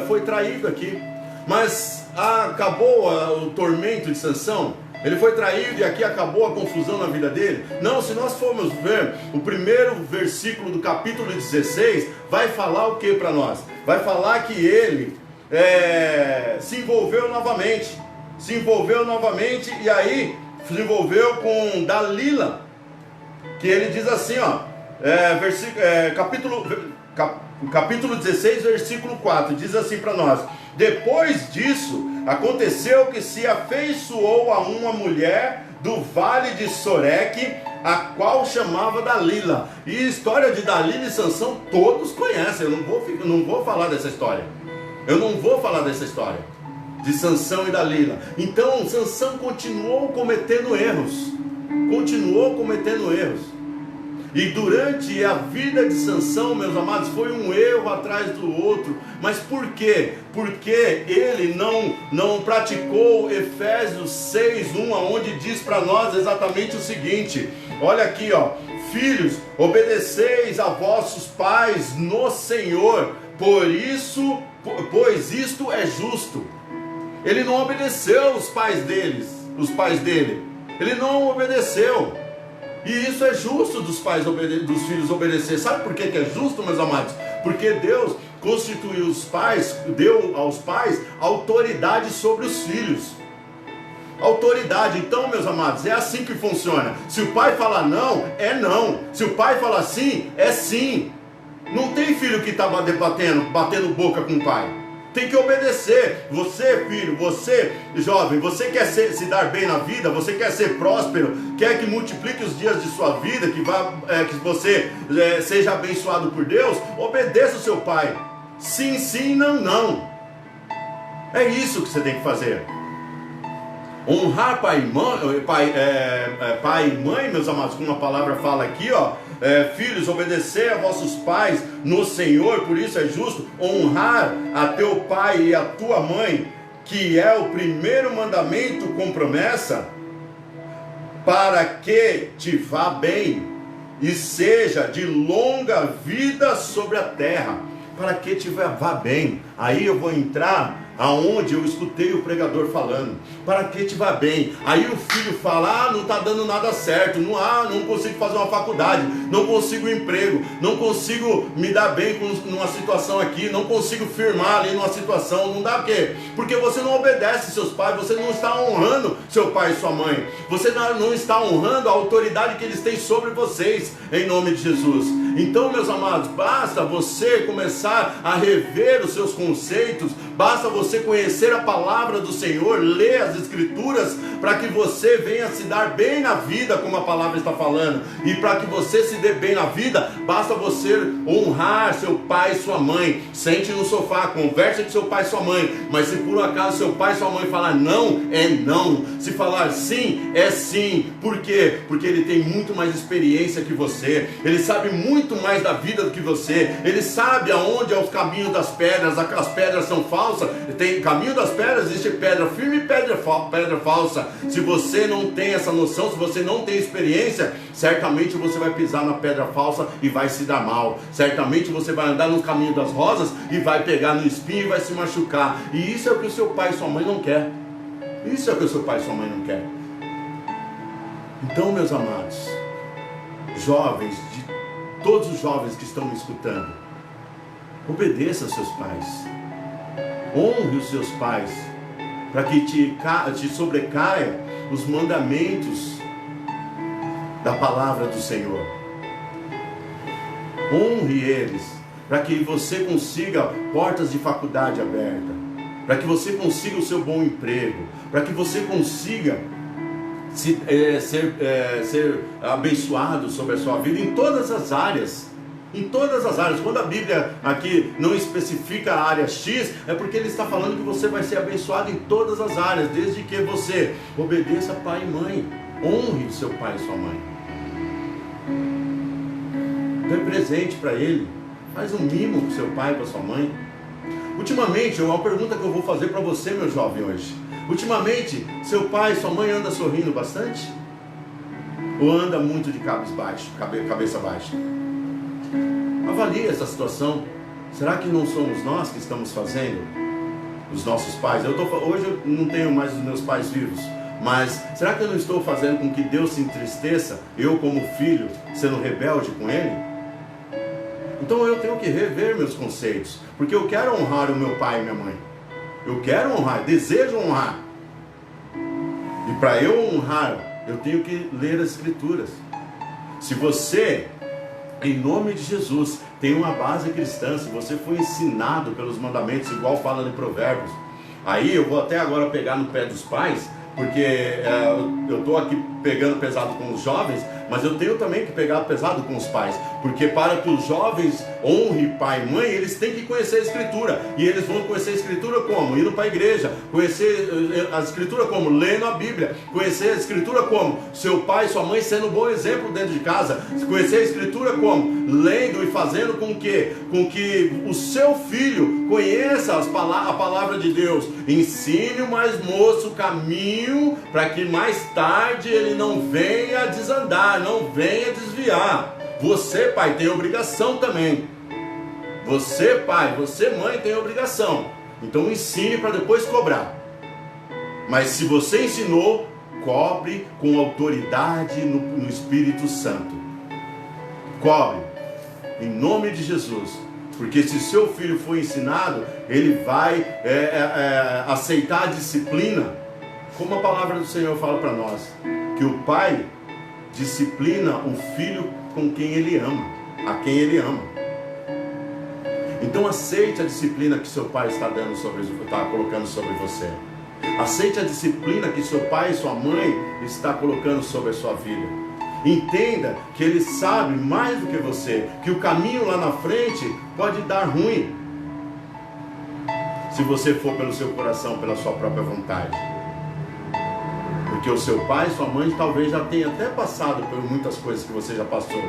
foi traído aqui, mas acabou o tormento de Sansão. Ele foi traído e aqui acabou a confusão na vida dele? Não, se nós formos ver o primeiro versículo do capítulo 16, vai falar o que para nós? Vai falar que ele se envolveu novamente, e aí se envolveu com Dalila, que ele diz assim, capítulo 16, versículo 4, diz assim para nós: depois disso, aconteceu que se afeiçoou a uma mulher do vale de Soreque, a qual chamava Dalila. E a história de Dalila e Sansão todos conhecem. Eu não vou falar dessa história. De Sansão e Dalila. Então Sansão continuou cometendo erros. E durante a vida de Sansão, meus amados, foi um erro atrás do outro. Mas por quê? Porque ele não praticou Efésios 6:1, onde diz para nós exatamente o seguinte. Olha aqui, filhos, obedeceis a vossos pais no Senhor, pois isto é justo. Ele não obedeceu os pais dele. Ele não obedeceu. E isso é justo dos filhos obedecer. Sabe por que é justo, meus amados? Porque Deus constituiu deu aos pais autoridade sobre os filhos. Autoridade. Então, meus amados, é assim que funciona. Se o pai falar não, é não. Se o pai falar sim, é sim. Não tem filho que está batendo boca com o pai. Tem que obedecer. Você, filho, você, jovem, você quer se dar bem na vida, você quer ser próspero, quer que multiplique os dias de sua vida, que você seja abençoado por Deus, obedeça o seu pai. Sim, sim, não, não. É isso que você tem que fazer. Honrar pai e mãe, meus amados, como a palavra fala aqui, filhos, obedecer a vossos pais no Senhor, por isso é justo. Honrar a teu pai e a tua mãe, que é o primeiro mandamento com promessa, para que te vá bem e seja de longa vida sobre a terra. Para que te vá bem. Aí eu vou entrar aonde eu escutei o pregador falando, para que te vá bem. Aí o filho fala, não está dando nada certo, não consigo fazer uma faculdade, não consigo emprego, não consigo me dar bem numa situação aqui, não consigo firmar ali numa situação, não dá o quê? Porque você não obedece seus pais, você não está honrando seu pai e sua mãe, você não está honrando a autoridade que eles têm sobre vocês, em nome de Jesus. Então, meus amados, basta você começar a rever os seus conceitos, basta você conhecer a palavra do Senhor, ler as escrituras, para que você venha se dar bem na vida, como a palavra está falando. E para que você se dê bem na vida, basta você honrar seu pai e sua mãe. Sente no sofá, converse com seu pai e sua mãe. Mas se por acaso seu pai e sua mãe falar não, é não. Se falar sim, é sim. Por quê? Porque ele tem muito mais experiência que você. Ele sabe muito mais da vida do que você. Ele sabe aonde é os caminhos das pedras. Aquelas pedras são falsas. Tem caminho das pedras, existe pedra firme e pedra falsa. Se você não tem essa noção, se você não tem experiência, certamente você vai pisar na pedra falsa e vai se dar mal. Certamente você vai andar no caminho das rosas e vai pegar no espinho e vai se machucar. E isso é o que o seu pai e sua mãe não quer. Isso é o que o seu pai e sua mãe não quer. Então, meus amados, jovens, todos os jovens que estão me escutando, obedeça aos seus pais. Honre os seus pais, para que te sobrecaia os mandamentos da palavra do Senhor. Honre eles, para que você consiga portas de faculdade abertas, para que você consiga o seu bom emprego, para que você consiga ser abençoado sobre a sua vida em todas as áreas. Em todas as áreas. Quando a Bíblia aqui não especifica a área X, é porque ele está falando que você vai ser abençoado em todas as áreas, desde que você obedeça pai e mãe. Honre seu pai e sua mãe. dê presente para ele, faz um mimo para o seu pai, para sua mãe. Ultimamente, uma pergunta que eu vou fazer para você, meu jovem, hoje. Ultimamente, seu pai, sua mãe anda sorrindo bastante? Ou anda muito de cabeça baixa? Avalie essa situação. Será que não somos nós que estamos fazendo os nossos pais? Hoje eu não tenho mais os meus pais vivos, mas será que eu não estou fazendo com que Deus se entristeça, eu como filho, sendo rebelde com Ele? Então eu tenho que rever meus conceitos, porque eu quero honrar o meu pai e minha mãe. Eu quero honrar, desejo honrar. E para eu honrar, eu tenho que ler as Escrituras. Se você, em nome de Jesus, tem uma base cristã, se você foi ensinado pelos mandamentos, igual fala em Provérbios, aí eu vou até agora pegar no pé dos pais, porque eu estou aqui pegando pesado com os jovens, mas eu tenho também que pegar pesado com os pais, porque para que os jovens honrem pai e mãe, eles têm que conhecer a Escritura, e eles vão conhecer a Escritura como? Indo para a igreja. Conhecer a Escritura como? Lendo a Bíblia. Conhecer a Escritura como? Seu pai e sua mãe sendo um bom exemplo dentro de casa. Conhecer a Escritura como? Lendo e fazendo com que o seu filho conheça a palavra de Deus. Ensine o mais moço o caminho, para que mais tarde ele não venha desandar, não venha desviar. Você, pai, tem obrigação também. Você, pai, você, mãe, tem obrigação. Então ensine para depois cobrar. Mas se você ensinou, cobre com autoridade no Espírito Santo. Cobre, em nome de Jesus. Porque se seu filho for ensinado, ele vai aceitar a disciplina. Como a palavra do Senhor fala para nós, que o pai disciplina o filho com quem ele ama, a quem ele ama. Então aceite a disciplina que seu pai está colocando sobre você. Aceite a disciplina que seu pai e sua mãe está colocando sobre a sua vida. Entenda que ele sabe mais do que você, que o caminho lá na frente pode dar ruim, se você for pelo seu coração, pela sua própria vontade. Porque o seu pai e sua mãe talvez já tenha até passado por muitas coisas que você já passou.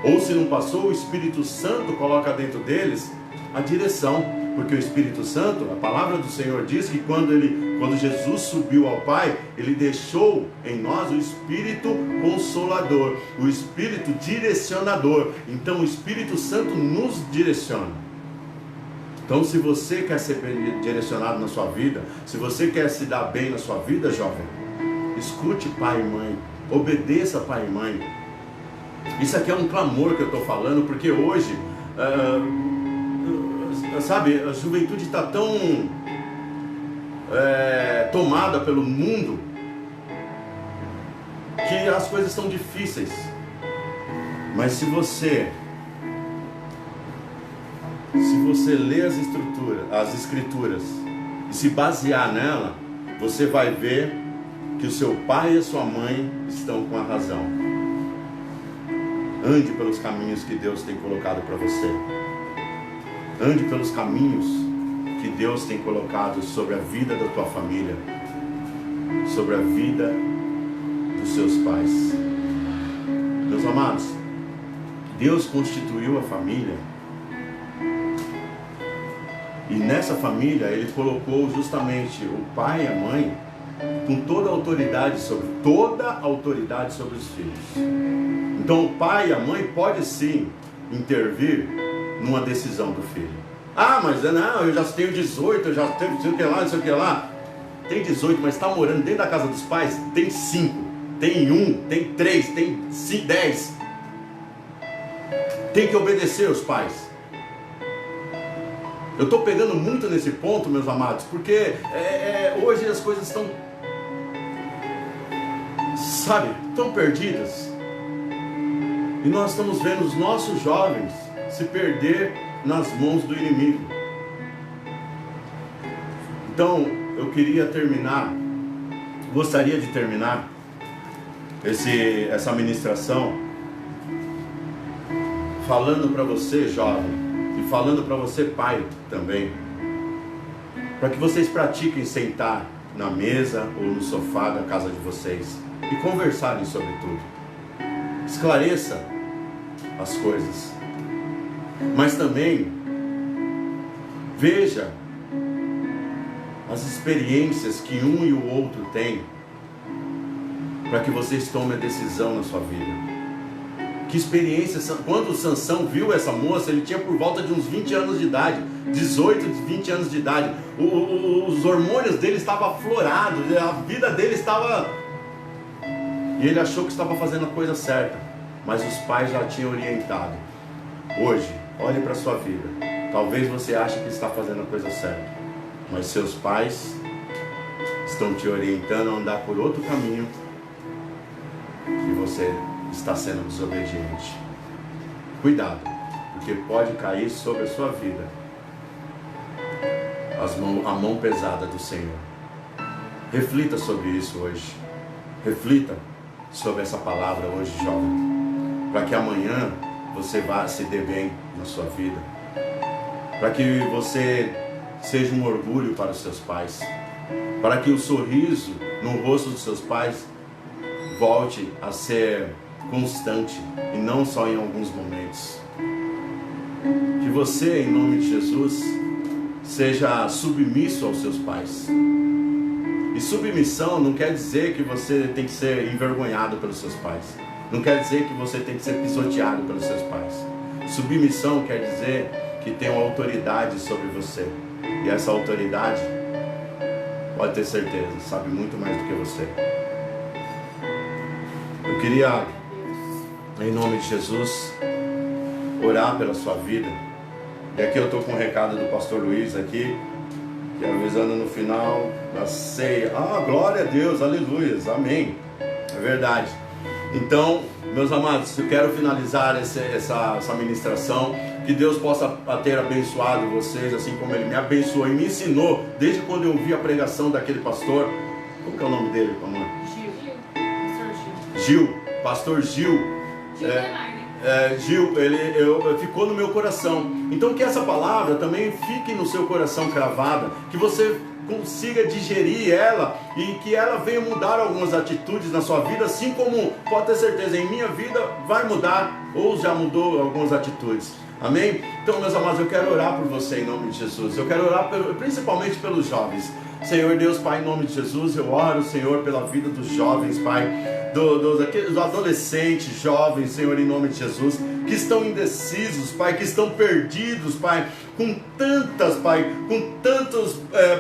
Ou se não passou, o Espírito Santo coloca dentro deles a direção. Porque o Espírito Santo, a palavra do Senhor diz que quando Jesus subiu ao Pai, Ele deixou em nós o Espírito Consolador, o Espírito Direcionador. Então o Espírito Santo nos direciona. Então se você quer ser bem direcionado na sua vida, se você quer se dar bem na sua vida, jovem, escute pai e mãe, obedeça pai e mãe. Isso aqui é um clamor que eu estou falando, porque hoje, sabe, a juventude está tão tomada pelo mundo, que as coisas são difíceis. Mas se você ler as escrituras e se basear nela, você vai ver que o seu pai e a sua mãe estão com a razão. Ande pelos caminhos que Deus tem colocado para você. Ande pelos caminhos que Deus tem colocado sobre a vida da tua família, sobre a vida dos seus pais. Meus amados, Deus constituiu a família, e nessa família Ele colocou justamente o pai e a mãe com toda a autoridade sobre os filhos. Então o pai e a mãe podem sim intervir numa decisão do filho. Ah, mas não, eu já tenho 18, eu já tenho não sei o que lá. Tem 18, mas está morando dentro da casa dos pais? Tem 5, tem 1, tem 3, tem 10. Tem que obedecer os pais. Eu estou pegando muito nesse ponto, meus amados, porque hoje as coisas estão, sabe, tão perdidas. E nós estamos vendo os nossos jovens se perder nas mãos do inimigo. Então, eu gostaria de terminar essa ministração falando para você, jovem, e falando para você, pai, também, para que vocês pratiquem sentar na mesa ou no sofá da casa de vocês e conversarem sobre tudo. Esclareça as coisas. Mas também veja as experiências que um e o outro têm, para que vocês tomem a decisão na sua vida. Que experiência, quando Sansão viu essa moça, ele tinha por volta de uns 20 anos de idade, 18, 20 anos de idade, os hormônios dele estavam aflorados, a vida dele estava... E ele achou que estava fazendo a coisa certa, mas os pais já tinham orientado. Hoje, olhe para a sua vida, talvez você ache que está fazendo a coisa certa, mas seus pais estão te orientando a andar por outro caminho, e você está sendo desobediente. Cuidado, porque pode cair sobre a sua vida a mão pesada do Senhor. Reflita sobre isso hoje. Reflita sobre essa palavra hoje, jovem, para que amanhã você vá se dê bem na sua vida, para que você seja um orgulho para os seus pais, para que o sorriso no rosto dos seus pais volte a ser constante e não só em alguns momentos. Que você, em nome de Jesus, seja submisso aos seus pais. E submissão não quer dizer que você tem que ser envergonhado pelos seus pais, não quer dizer que você tem que ser pisoteado pelos seus pais. Submissão quer dizer que tem uma autoridade sobre você, e essa autoridade, pode ter certeza, sabe muito mais do que você. Eu queria, em nome de Jesus, orar pela sua vida. E aqui eu estou com um recado do pastor Luiz aqui, que avisando no final da ceia. Glória a Deus, aleluia, amém. É verdade. Então, meus amados, eu quero finalizar essa ministração. Que Deus possa ter abençoado vocês, assim como Ele me abençoou e me ensinou, desde quando eu ouvi a pregação daquele pastor. Como que é o nome dele, amor? Gil, pastor Gil. Gil, ele ficou no meu coração. Então que essa palavra também fique no seu coração cravada, que você consiga digerir ela e que ela venha mudar algumas atitudes na sua vida, assim como, pode ter certeza, em minha vida vai mudar ou já mudou algumas atitudes. Amém? Então, meus amados, eu quero orar por você em nome de Jesus. Eu quero orar principalmente pelos jovens. Senhor Deus, Pai, em nome de Jesus, eu oro, Senhor, pela vida dos jovens, Pai, dos adolescentes, jovens, Senhor, em nome de Jesus, que estão indecisos, Pai, que estão perdidos, Pai, com tantos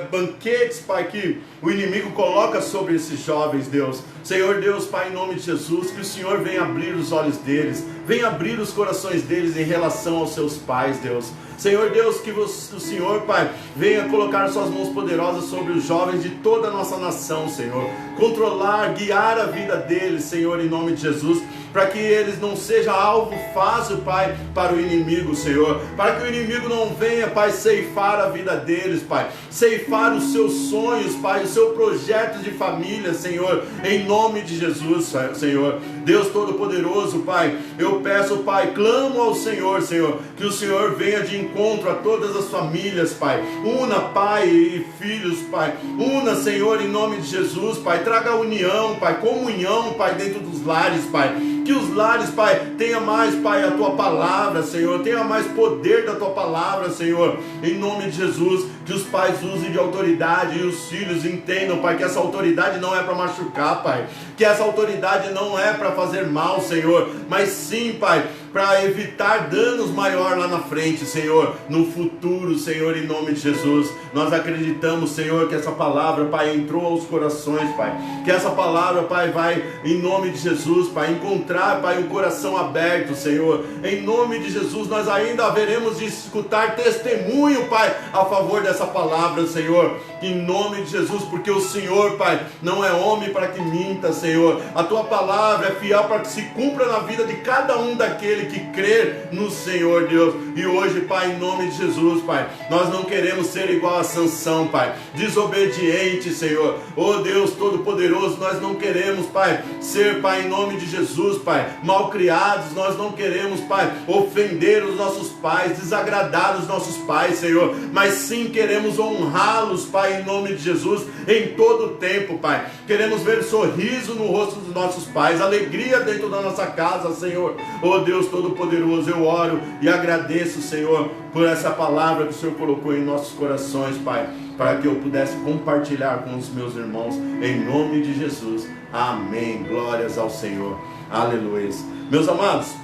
banquetes, Pai, que o inimigo coloca sobre esses jovens, Deus. Senhor Deus, Pai, em nome de Jesus, que o Senhor venha abrir os olhos deles, venha abrir os corações deles em relação aos seus pais, Deus. Senhor Deus, que o Senhor, Pai, venha colocar suas mãos poderosas sobre os jovens de toda a nossa nação, Senhor. Controlar, guiar a vida deles, Senhor, em nome de Jesus, para que eles não sejam alvo fácil, Pai, para o inimigo, Senhor. Para que o inimigo não venha, Pai, ceifar a vida deles, Pai. Ceifar os seus sonhos, Pai, o seu projeto de família, Senhor, em nome de Jesus, Senhor. Deus Todo-Poderoso, Pai, eu peço, Pai, clamo ao Senhor, Senhor, que o Senhor venha de encontro a todas as famílias, Pai. Una pai e filhos, Pai. Una, Senhor, em nome de Jesus, Pai. Traga união, Pai, comunhão, Pai, dentro dos lares, Pai. Que os lares, Pai, tenha mais, Pai, a Tua palavra, Senhor. Tenha mais poder da Tua palavra, Senhor. Em nome de Jesus, que os pais usem de autoridade e os filhos entendam, Pai, que essa autoridade não é para machucar, Pai. Que essa autoridade não é para fazer mal, Senhor. Mas sim, Pai, para evitar danos maiores lá na frente, Senhor, no futuro, Senhor, em nome de Jesus. Nós acreditamos, Senhor, que essa palavra, Pai, entrou aos corações, Pai, que essa palavra, Pai, vai, em nome de Jesus, Pai, encontrar, Pai, um coração aberto, Senhor, em nome de Jesus. Nós ainda haveremos de escutar testemunho, Pai, a favor dessa palavra, Senhor, em nome de Jesus, porque o Senhor, Pai, não é homem para que minta, Senhor. A Tua palavra é fiel para que se cumpra na vida de cada um daquele que crer no Senhor, Deus. E hoje, Pai, em nome de Jesus, Pai, nós não queremos ser igual a Sansão, Pai, desobediente, Senhor. Oh Deus Todo-Poderoso, nós não queremos, Pai, ser, Pai, em nome de Jesus, Pai, malcriados, nós não queremos, Pai, ofender os nossos pais, desagradar os nossos pais, Senhor, mas sim queremos honrá-los, Pai, em nome de Jesus, em todo o tempo, Pai. Queremos ver sorriso no rosto dos nossos pais, alegria dentro da nossa casa, Senhor. Oh Deus Todo-Poderoso, eu oro e agradeço, Senhor, por essa palavra que o Senhor colocou em nossos corações, Pai, para que eu pudesse compartilhar com os meus irmãos, em nome de Jesus. Amém. Glórias ao Senhor. Aleluia. Meus amados,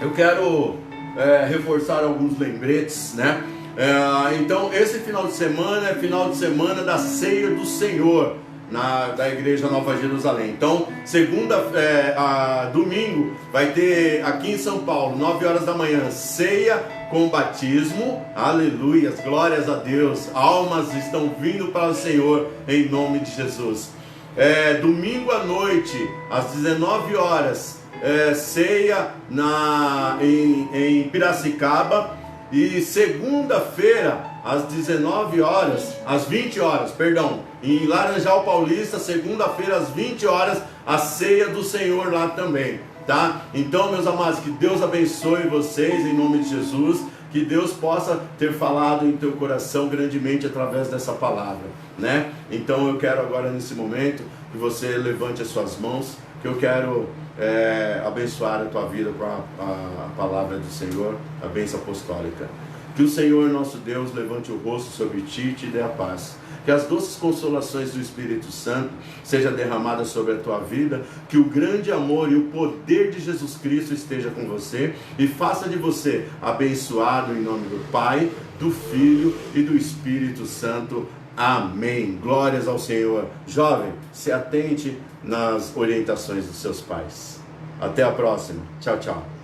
eu quero reforçar alguns lembretes, né? Então, esse final de semana é final de semana da Ceia do Senhor, da Igreja Nova Jerusalém. Então, domingo, vai ter aqui em São Paulo, 9 horas da manhã, ceia com batismo. Aleluias, glórias a Deus. Almas estão vindo para o Senhor em nome de Jesus. Domingo à noite, às 19 horas, ceia em Piracicaba. E segunda-feira, às 20 horas, em Laranjal Paulista, segunda-feira, às 20 horas, a ceia do Senhor lá também, tá? Então, meus amados, que Deus abençoe vocês em nome de Jesus, que Deus possa ter falado em teu coração grandemente através dessa palavra, né? Então eu quero agora, nesse momento, que você levante as suas mãos, que eu quero abençoar a tua vida com a palavra do Senhor, a bênção apostólica. Que o Senhor nosso Deus levante o rosto sobre ti e te dê a paz. Que as doces consolações do Espírito Santo sejam derramadas sobre a tua vida. Que o grande amor e o poder de Jesus Cristo esteja com você e faça de você abençoado em nome do Pai, do Filho e do Espírito Santo. Amém. Glórias ao Senhor. Jovem, se atente nas orientações dos seus pais. Até a próxima. Tchau, tchau.